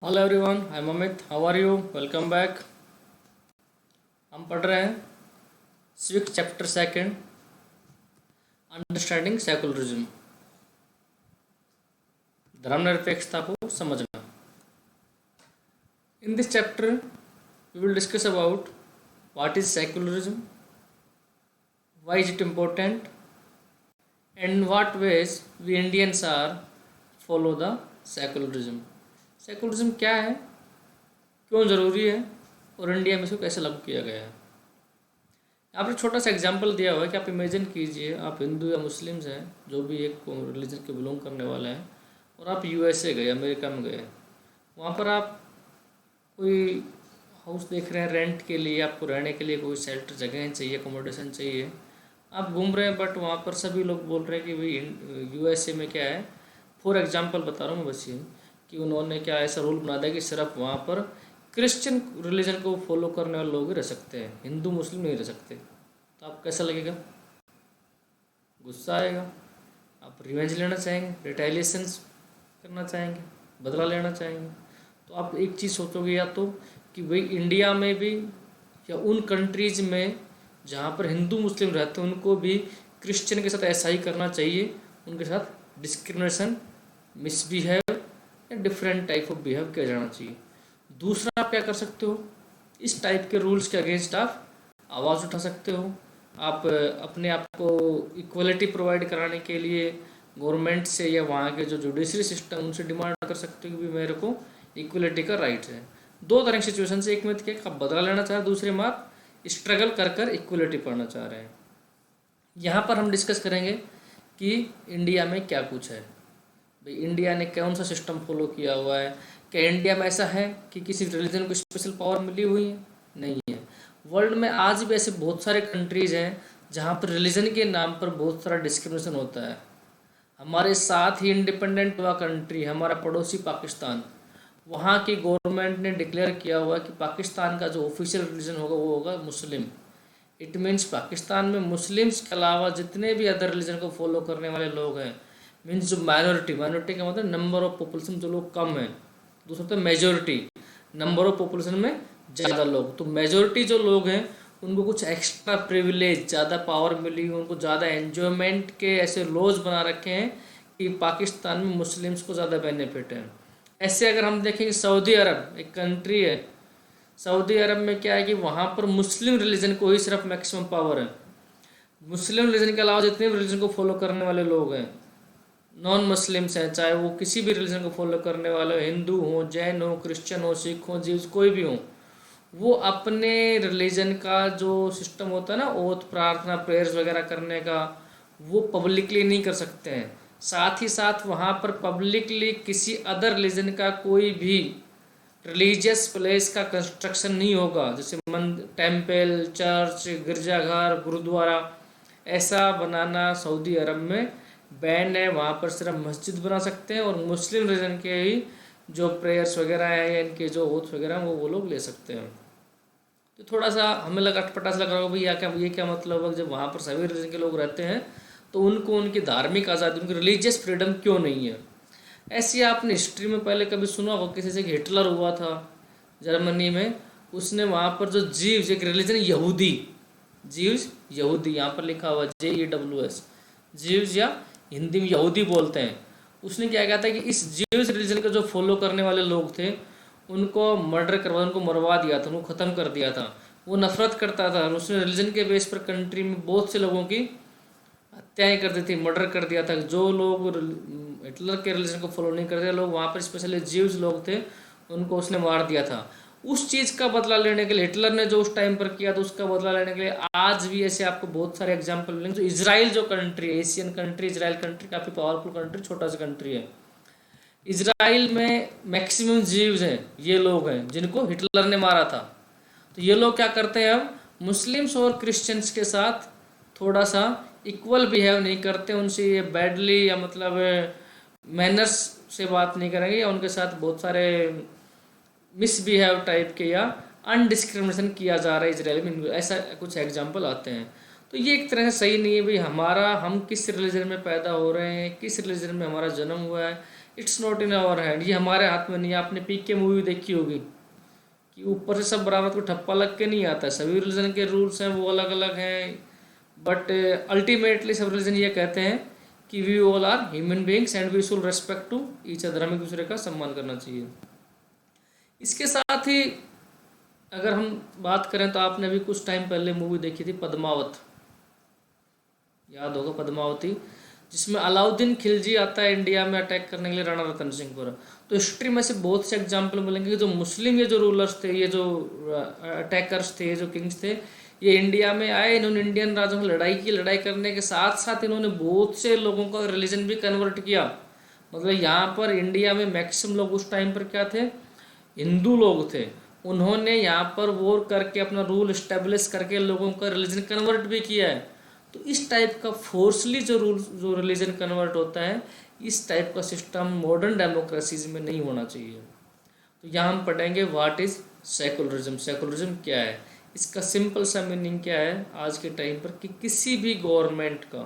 Hello everyone, I am Amit. How are you? Welcome back. हम पढ़ रहे हैं civic chapter second, understanding secularism, धर्मनिरपेक्षता को समझना। In this chapter we will discuss about what is secularism, why is it important, and in what ways we Indians are follow the secularism. Secularism क्या है, क्यों ज़रूरी है और इंडिया में इसको कैसे लागू किया गया है। यहाँ पर छोटा सा एग्जांपल दिया हुआ है कि आप इमेजिन कीजिए, आप हिंदू या मुस्लिम्स हैं, जो भी एक रिलीजन के बिलोंग करने वाले हैं, और आप यूएसए गए, अमेरिका में गए। वहाँ पर आप कोई हाउस देख रहे हैं रेंट के लिए, आपको रहने के लिए कोई शेल्टर जगह चाहिए, अकोमोडेशन चाहिए। आप घूम रहे हैं, बट वहाँ पर सभी लोग बोल रहे हैं कि भाई यूएसए में क्या है, फॉर एग्जाम्पल बता रहा हूँ मैं बस ये, कि उन्होंने क्या ऐसा रूल बना दिया कि सिर्फ वहाँ पर क्रिश्चियन रिलीजन को फॉलो करने वाले लोग ही रह सकते हैं, हिंदू मुस्लिम नहीं रह सकते। तो आप कैसा लगेगा? गुस्सा आएगा, आप रिवेंज लेना चाहेंगे, रिटेलिएशंस करना चाहेंगे, बदला लेना चाहेंगे। तो आप एक चीज़ सोचोगे, या तो कि भाई इंडिया में भी या उन कंट्रीज़ में जहाँ पर हिंदू मुस्लिम रहते हैं उनको भी क्रिश्चियन के साथ ऐसा ही करना चाहिए, उनके साथ डिस्क्रिमिनेशन, मिसबिहेव या डिफरेंट टाइप ऑफ बिहेव किया जाना चाहिए। दूसरा, आप क्या कर सकते हो, इस टाइप के रूल्स के अगेंस्ट आप आवाज़ उठा सकते हो। आप अपने आप को इक्वलिटी प्रोवाइड कराने के लिए गवर्नमेंट से या वहाँ के जो जुडिशरी सिस्टम उनसे डिमांड कर सकते हो कि भी मेरे को इक्वलिटी का राइट है। दो तरह की सिचुएशन से, एक में क्या आप बदला लेना चाह रहे हैं, दूसरे में आप स्ट्रगल कर कर इक्वलिटी पाना चाह रहे हैं। यहाँ पर हम डिस्कस करेंगे कि इंडिया में क्या कुछ है, भाई इंडिया ने कौन सा सिस्टम फॉलो किया हुआ है। क्या इंडिया में ऐसा है कि किसी रिलीजन को स्पेशल पावर मिली हुई है? नहीं है। वर्ल्ड में आज भी ऐसे बहुत सारे कंट्रीज हैं जहाँ पर रिलीजन के नाम पर बहुत सारा डिस्क्रिमिनेशन होता है। हमारे साथ ही इंडिपेंडेंट हुआ कंट्री हमारा पड़ोसी पाकिस्तान, वहाँ की गवर्नमेंट ने डिक्लेयर किया हुआ कि पाकिस्तान का जो ऑफिशियल रिलीजन होगा वो होगा मुस्लिम। इट मीन्स पाकिस्तान में मुस्लिम्स के अलावा जितने भी अदर रिलीजन को फॉलो करने वाले लोग हैं, मीन्स जो माइनॉरिटी का मतलब नंबर ऑफ पॉपुलेशन जो लोग कम है, दूसरा तो मेजोरिटी नंबर ऑफ पॉपुलेशन में ज़्यादा लोग। तो मेजोरिटी जो लोग हैं उनको कुछ एक्स्ट्रा प्रिविलेज, ज़्यादा पावर मिली, उनको ज़्यादा एन्जॉयमेंट के ऐसे लॉज बना रखे हैं कि पाकिस्तान में मुस्लिम्स को ज़्यादा बेनिफिट है। ऐसे अगर हम देखेंगे, सऊदी अरब एक कंट्री है, सऊदी अरब में क्या है कि वहाँ पर मुस्लिम रिलीजन को ही सिर्फ मैक्सिमम पावर है। मुस्लिम रिलीजन के अलावा जितने भी रिलीजन को फॉलो करने वाले लोग हैं, नॉन मुस्लिम्स हैं, चाहे वो किसी भी रिलीजन को फॉलो करने वाले हो, हिंदू हो, जैन हो, क्रिश्चियन हो, सिख हो, जीव कोई भी हो, वो अपने रिलीजन का जो सिस्टम होता है ना, ओथ, प्रार्थना, प्रेयर्स वगैरह करने का, वो पब्लिकली नहीं कर सकते हैं। साथ ही साथ वहाँ पर पब्लिकली किसी अदर रिलीजन का कोई भी रिलीजियस प्लेस का कंस्ट्रक्शन नहीं होगा, जैसे टेम्पल, चर्च, गिरजाघर, गुरुद्वारा, ऐसा बनाना सऊदी अरब में बैन है। वहाँ पर सिर्फ मस्जिद बना सकते हैं और मुस्लिम रिलीजन के ही जो प्रेयर्स वगैरह हैं या इनके जो ओथ वगैरह हैं वो लोग ले सकते हैं। तो थोड़ा सा हमें लगा, अटपटा सा लग रहा होगा भाई ये क्या मतलब है, जब वहाँ पर सभी रिलीजन के लोग रहते हैं तो उनको उनकी धार्मिक आज़ादी, उनकी रिलीजियस फ्रीडम क्यों नहीं है। ऐसी आपने हिस्ट्री में पहले कभी सुना होगा किसी से कि हिटलर हुआ था जर्मनी में, उसने वहाँ पर जो जीव्स, एक रिलीजन यहूदी, जीव्स यहूदी, यहाँ पर लिखा हुआ JEWS, जीव्स या हिंदी में यहूदी बोलते हैं। उसने क्या कहा था कि इस जीव्स रिलीजन का जो फॉलो करने वाले लोग थे उनको मर्डर करवा, उनको मरवा दिया था, उनको ख़त्म कर दिया था। वो नफरत करता था, उसने रिलीजन के बेस पर कंट्री में बहुत से लोगों की हत्याएं कर दी थी, मर्डर कर दिया था। जो लोग हिटलर के रिलीजन को फॉलो नहीं करते लोग, वहाँ पर स्पेशली जीव्स लोग थे, उनको उसने मार दिया था। उस चीज़ का बदला लेने के लिए, हिटलर ने जो उस टाइम पर किया था उसका बदला लेने के लिए आज भी ऐसे आपको बहुत सारे एग्जाम्पल मिलेंगे। जो इजराइल जो कंट्री है, एशियन कंट्री, इजराइल कंट्री काफ़ी पावरफुल कंट्री, छोटा सा कंट्री है। इजराइल में मैक्सिमम जीव्स हैं, ये लोग हैं जिनको हिटलर ने मारा था। तो ये लोग क्या करते हैं, अब मुस्लिम्स और क्रिश्चियंस के साथ थोड़ा सा इक्वल बिहेव नहीं करते, उनसे ये बैडली या मतलब मैनर्स से बात नहीं करेंगे, या उनके साथ बहुत सारे मिसबिहेव टाइप के या अनडिस्क्रिमिनेशन किया जा रहा है इजराइल में, ऐसा कुछ एग्जाम्पल आते हैं। तो ये एक तरह से सही नहीं है भाई। हम किस रिलीजन में पैदा हो रहे हैं, किस रिलीजन में हमारा जन्म हुआ है, it's not in our hand, ये हमारे हाथ में नहीं है। आपने पीके मूवी देखी होगी कि ऊपर से सब बराबर को ठप्पा लग के नहीं आता है, सभी रिलीजन के रूल्स हैं वो अलग अलग हैं, बट अल्टीमेटली सब रिलीजन ये कहते हैं कि we all are human beings and we should respect to each other, हमें एक दूसरे का सम्मान करना चाहिए। इसके साथ ही अगर हम बात करें तो आपने अभी कुछ टाइम पहले मूवी देखी थी पद्मावत, याद होगा पद्मावती, जिसमें अलाउद्दीन खिलजी आता है इंडिया में अटैक करने के लिए राणा रतन सिंह पर। तो हिस्ट्री में से बहुत से एग्जाम्पल मिलेंगे कि जो मुस्लिम ये जो रूलर्स थे, ये जो अटैकर्स थे, ये जो किंग्स थे, ये इंडिया में आए, इन्होंने इंडियन राजाओं की लड़ाई की, लड़ाई करने के साथ साथ इन्होंने बहुत से लोगों का रिलीजन भी कन्वर्ट किया। मतलब यहाँ पर इंडिया में मैक्सिमम लोग उस टाइम पर क्या थे, हिंदू लोग थे। उन्होंने यहाँ पर वॉर करके अपना रूल इस्टेब्लिश करके लोगों का रिलीजन कन्वर्ट भी किया है। तो इस टाइप का फोर्सली जो रूल जो रिलीजन कन्वर्ट होता है, इस टाइप का सिस्टम मॉडर्न डेमोक्रेसीज में नहीं होना चाहिए। तो यहाँ हम पढ़ेंगे व्हाट इज़ सेकुलरिज्म। सेकुलरिज्म क्या है, इसका सिंपल सा मीनिंग क्या है आज के टाइम पर, कि किसी भी गवर्नमेंट का,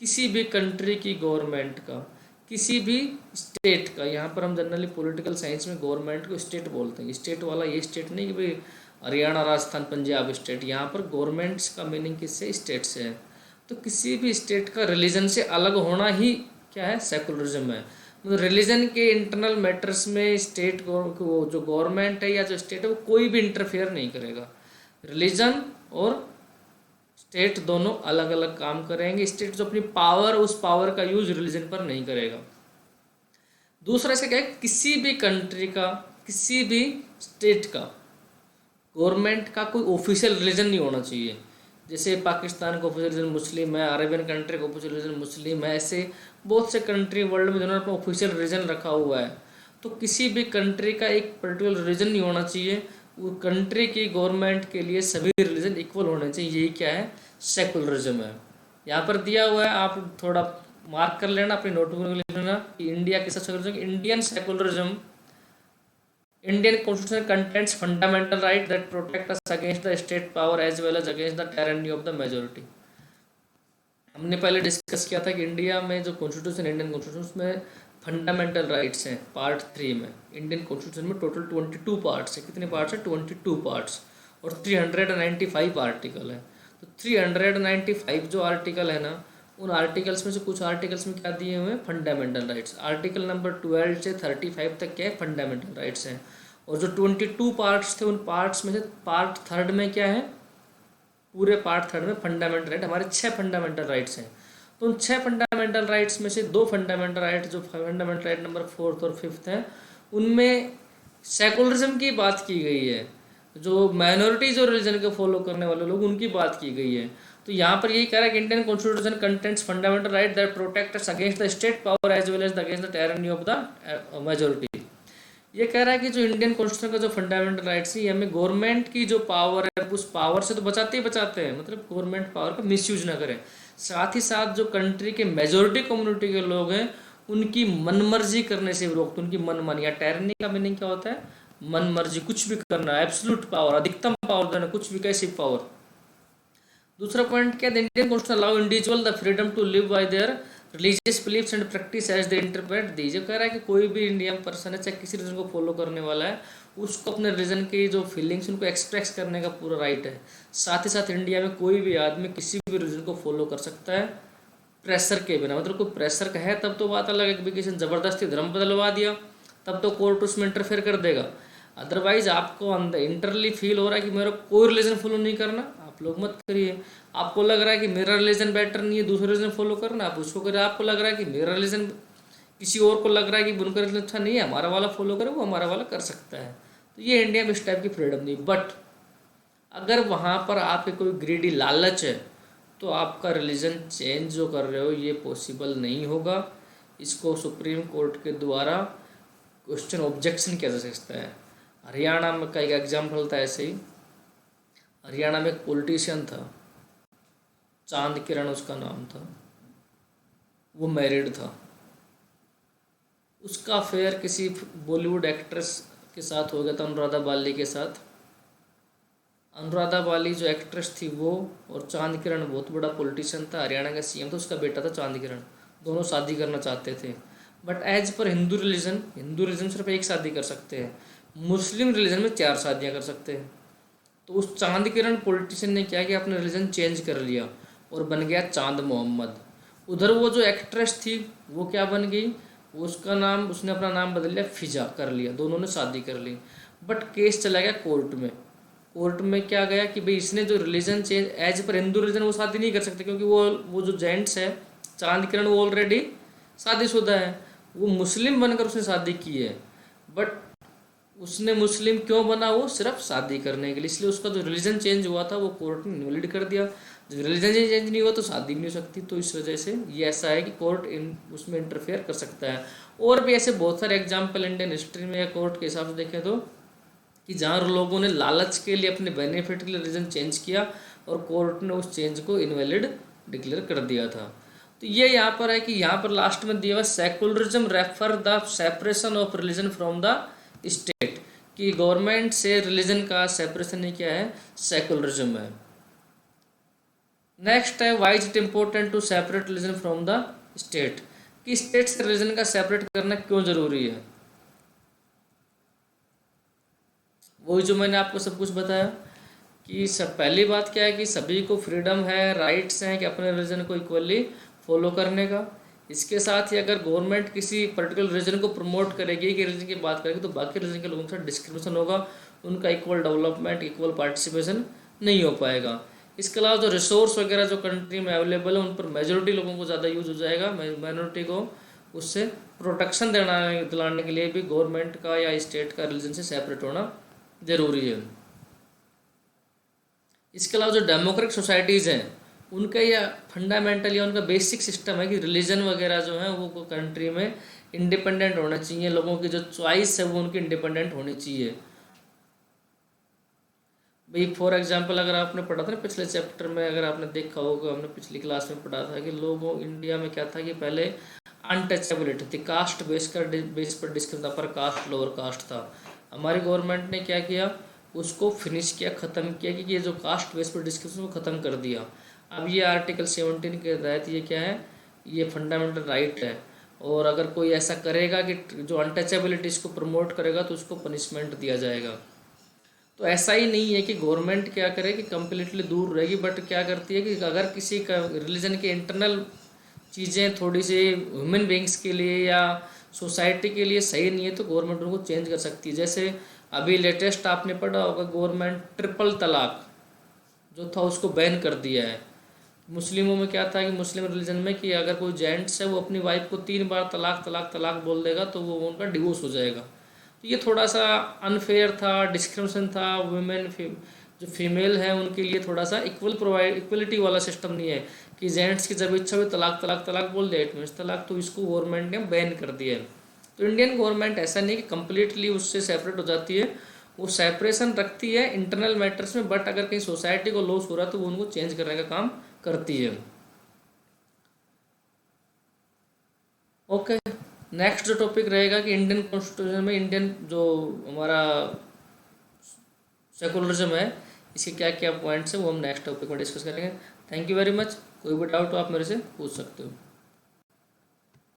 किसी भी कंट्री की गवर्नमेंट का, किसी भी स्टेट का, यहाँ पर हम जनरली पॉलिटिकल साइंस में गवर्नमेंट को स्टेट बोलते हैं। स्टेट वाला ये स्टेट नहीं कि भाई हरियाणा, राजस्थान, पंजाब स्टेट, यहाँ पर गवर्नमेंट्स का मीनिंग किससे, स्टेट से है। तो किसी भी स्टेट का रिलीजन से अलग होना ही क्या है, सेकुलरिज्म है। मतलब रिलीजन के इंटरनल मैटर्स में स्टेट को, जो गवर्नमेंट है या जो स्टेट है, वो कोई भी इंटरफेयर नहीं करेगा। रिलीजन और स्टेट दोनों अलग अलग काम करेंगे। स्टेट जो अपनी पावर, उस पावर का यूज रिलीजन पर नहीं करेगा। दूसरा इसका क्या है, किसी भी कंट्री का, किसी भी स्टेट का गवर्नमेंट का कोई ऑफिशियल रिलीजन नहीं होना चाहिए। जैसे पाकिस्तान का ऑफिशियल रिलीजन मुस्लिम है, अरेबियन कंट्री का ऑफिशियल रिलीजन मुस्लिम है, ऐसे बहुत से कंट्री वर्ल्ड में जिन्होंने अपना ऑफिशियल रिलीजन रखा हुआ है। तो किसी भी कंट्री का एक पर्टिकुलर रिलीजन नहीं होना चाहिए। वो कंट्री की गवर्नमेंट के लिए सभी रिलीजन इक्वल होने चाहिए। यही क्या है, सेकुलरिज्म है। यहाँ पर दिया हुआ है, आप थोड़ा मार्क कर लेना, अपनी नोटबुक में लिख लेना कि इंडिया के साथ secularism, Indian secularism, Indian constitution contains fundamental right that protect us against the state power as well as against the tyranny of the majority। हमने पहले डिस्कस किया था कि इंडिया में जो कॉन्स्टिट्यूशन, इंडियन कॉन्स्टिट्यूशन में फंडामेंटल राइट्स हैं part 3 में। इंडियन कॉन्स्टिट्यूशन में टोटल 22 पार्ट्स हैं। कितने पार्ट्स हैं, 22 पार्ट्स, और 395 आर्टिकल है। तो 395 जो आर्टिकल है ना, उन आर्टिकल्स में से कुछ आर्टिकल्स में क्या दिए हुए हैं, फंडामेंटल राइट्स। आर्टिकल नंबर 12 से 35 तक क्या है, फंडामेंटल राइट्स हैं। और जो 22 पार्ट्स थे, उन पार्ट्स में से पार्ट 3 में क्या है, पूरे पार्ट 3 में फंडामेंटल राइट, हमारे 6 फंडामेंटल राइट्स हैं। तो उन 6 फंडामेंटल राइट्स में से 2 फंडामेंटल राइट, जो फंडामेंटल राइट नंबर 4 और 5 हैं, उनमें सेकुलरिज्म की बात की गई है। जो माइनॉरिटी, जो रिलीजन को फॉलो करने वाले लोग, उनकी बात की गई है। तो यहाँ पर यही कह रहा है कि Indian constitution contents fundamental right that protect us against the state power as well as against the tyranny of the majority. ये कह रहा है कि जो इंडियन कॉन्स्टिट्यूशन का जो फंडामेंटल राइट्स है, हमें गवर्नमेंट की जो पावर है, उस पावर से तो बचाते ही बचाते हैं, मतलब गवर्नमेंट पावर का मिसयूज ना करें। साथ ही साथ जो कंट्री के मेजोरिटी कम्युनिटी के लोग हैं, उनकी मनमर्जी करने से भी रोकते, उनकी मनमानी। या टायरनी का मीनिंग क्या होता है, मनमर्जी, कुछ भी करना, एब्सोल्यूट पावर, अधिकतम पावर देना, कुछ भी, कैसी पावर। दूसरा पॉइंट क्या है, Indian constitution allow individual the freedom to live by their religious beliefs and practice as they interpret the. जो कह रहा है कि कोई भी इंडियन पर्सन है, चाहे किसी रिलीजन को फॉलो करने वाला है, उसको अपने रिलीजन की जो फीलिंग्स, उनको एक्सप्रेस करने का पूरा राइट है। साथ ही साथ इंडिया में कोई भी आदमी किसी भी रिलीजन को फॉलो कर सकता है प्रेशर के बिना। मतलब कोई प्रेशर का है तब तो बात अलग है कि किसी ने ज़बरदस्ती धर्म बदलवा दिया, तब तो कोर्ट उसमें इंटरफेयर कर देगा। अदरवाइज आपको अंदर इंटरली फील हो रहा है कि मेरा कोई रिलीजन फॉलो नहीं करना, आप लोग मत करिए। आपको लग रहा है कि मेरा रिलीजन बेटर नहीं है, दूसरे रिलीजन फॉलो करना, आप उसको करें। आपको लग रहा है कि मेरा रिलीजन, किसी और को लग रहा है कि उनका रिलीजन अच्छा नहीं है, हमारा वाला फॉलो करे, वो हमारा वाला कर सकता है। तो ये इंडिया में इस टाइप की फ्रीडम नहीं। बट अगर वहाँ पर आपके कोई ग्रीडी लालच है, तो आपका रिलीजन चेंज जो कर रहे हो, ये पॉसिबल नहीं होगा। इसको सुप्रीम कोर्ट के द्वारा क्वेश्चन ऑब्जेक्शन किया जा सकता है। हरियाणा में का एक एग्जाम्पल था ऐसे ही। हरियाणा में एक पॉलिटिशियन था, चांद किरण उसका नाम था, वो मैरिड था। उसका अफेयर किसी बॉलीवुड एक्ट्रेस के साथ हो गया था, अनुराधा बाली के साथ। अनुराधा बाली जो एक्ट्रेस थी वो, और चांद किरण बहुत बड़ा पॉलिटिशियन था, हरियाणा का सीएम था, उसका बेटा था चांद किरण। दोनों शादी करना चाहते थे, but as per Hindu religion सिर्फ एक शादी कर सकते हैं, मुस्लिम रिलीजन में 4 शादियां कर सकते हैं। तो उस चांद किरण पॉलिटिशियन ने क्या किया, अपना रिलीजन चेंज कर लिया और बन गया चांद मोहम्मद। उधर वो जो एक्ट्रेस थी वो क्या बन गई, उसका नाम, उसने अपना नाम बदल लिया, फिजा कर लिया, दोनों ने शादी कर ली। बट केस चला गया कोर्ट में। कोर्ट में क्या गया कि भाई इसने जो religion change, as per Hindu religion वो शादी नहीं कर सकते, क्योंकि वो जो जेंट्स है चांद किरण वो ऑलरेडी शादीशुदा है, वो मुस्लिम बनकर उसने शादी की है। बट उसने मुस्लिम क्यों बना, वो सिर्फ शादी करने के लिए, इसलिए उसका जो रिलीजन चेंज हुआ था वो कोर्ट ने इनवैलिड कर दिया। जब रिलीजन चेंज नहीं हुआ तो शादी नहीं हो सकती। तो इस वजह से ये ऐसा है कि कोर्ट उसमें इंटरफेयर कर सकता है। और भी ऐसे बहुत सारे एग्जाम्पल इंडियन हिस्ट्री में या कोर्ट के हिसाब से देखें तो, कि जहाँ लोगों ने लालच के लिए अपने बेनिफिट के लिए रिलीजन चेंज किया और कोर्ट ने उस चेंज को इनवैलिड डिक्लेयर कर दिया था। तो ये यहाँ पर है कि यहाँ पर लास्ट में दिया हुआ secularism refer the separation of religion from the state, कि गवर्नमेंट से रिलीजन का सेपरेशन ही क्या है, सेकुलरिज्म है। नेक्स्ट है why is it important to separate religion from the state, कि स्टेट से रिलीजन का सेपरेट करना क्यों जरूरी है। वही जो मैंने आपको सब कुछ बताया कि सब, पहली बात क्या है कि सभी को फ्रीडम है, राइट्स हैं कि अपने रिलीजन को इक्वली फॉलो करने का। इसके साथ ही अगर गवर्नमेंट किसी पर्टिकुलर रिलीजन को प्रमोट करेगी, कि रिलीजन की बात करेगी, तो बाकी रिलीजन के लोगों के साथ डिस्क्रिमिनेशन होगा, उनका इक्वल डेवलपमेंट, इक्वल पार्टिसिपेशन नहीं हो पाएगा। इसके अलावा जो रिसोर्स वगैरह जो कंट्री में अवेलेबल है उन पर मेजोरिटी लोगों को ज़्यादा यूज हो जाएगा, माइनॉरिटी को उससे प्रोटेक्शन दिलाने के लिए भी गवर्नमेंट का या स्टेट का रिलीजन से सेपरेट होना जरूरी है। इसके अलावा जो डेमोक्रेटिक सोसाइटीज़ हैं उनका यह फंडामेंटल या उनका बेसिक सिस्टम है कि रिलीजन वगैरह जो है वो कंट्री में इंडिपेंडेंट होना चाहिए, लोगों की जो चॉइस है वो उनकी इंडिपेंडेंट होनी चाहिए। भाई फॉर एग्जांपल अगर आपने पढ़ा था ना पिछले चैप्टर में, अगर आपने देखा होगा, हमने पिछली क्लास में पढ़ा था कि लोगों इंडिया में क्या था कि पहले अनटचेबिलिटी थी, कास्ट बेस पर डिस्क्रिमिनेशन था, पर कास्ट लोअर कास्ट था। हमारी गवर्नमेंट ने क्या किया, उसको फिनिश किया, ख़त्म किया कि ये जो कास्ट बेस पर डिस्क्रिमिनेशन को ख़त्म कर दिया। अब ये आर्टिकल 17 के तहत ये क्या है, ये फंडामेंटल राइट है, और अगर कोई ऐसा करेगा कि जो अनटचेबिलिटी इसको प्रमोट करेगा तो उसको पनिशमेंट दिया जाएगा। तो ऐसा ही नहीं है कि गवर्नमेंट क्या करे कि कम्प्लीटली दूर रहेगी, बट क्या करती है कि अगर किसी का रिलीजन के इंटरनल चीज़ें थोड़ी सी ह्यूमन बींग्स के लिए या सोसाइटी के लिए सही नहीं है तो गवर्नमेंट उनको चेंज कर सकती है। जैसे अभी लेटेस्ट आपने पढ़ा होगा, गवर्नमेंट ट्रिपल तलाक जो था उसको बैन कर दिया है। मुस्लिमों में क्या था कि मुस्लिम रिलीजन में कि अगर कोई जेंट्स है वो अपनी वाइफ को 3 बार तलाक तलाक तलाक बोल देगा तो वो उनका डिवोर्स हो जाएगा। तो ये थोड़ा सा अनफेयर था, डिस्क्रिमिनेशन था, वुमेन जो फीमेल है उनके लिए थोड़ा सा इक्वलिटी वाला सिस्टम नहीं है कि जेंट्स की जब इच्छा हुई तलाक तलाक तलाक बोल दे, 8 मीन्स तलाक, तो इसको गवर्नमेंट ने बैन कर दिया है। तो इंडियन गवर्नमेंट ऐसा नहीं कि कम्प्लीटली उससे सेपरेट हो जाती है, वो सेपरेशन रखती है इंटरनल मैटर्स में, बट अगर कहीं सोसाइटी को लॉस हो रहा है तो वो उनको चेंज करने का काम करती है। ओके, नेक्स्ट जो टॉपिक रहेगा कि इंडियन कॉन्स्टिट्यूशन में इंडियन जो हमारा सेकुलरिज्म है इसके क्या क्या पॉइंट्स हैं वो हम नेक्स्ट टॉपिक में डिस्कस करेंगे। Thank you very much. कोई भी डाउट हो आप मेरे से पूछ सकते हो।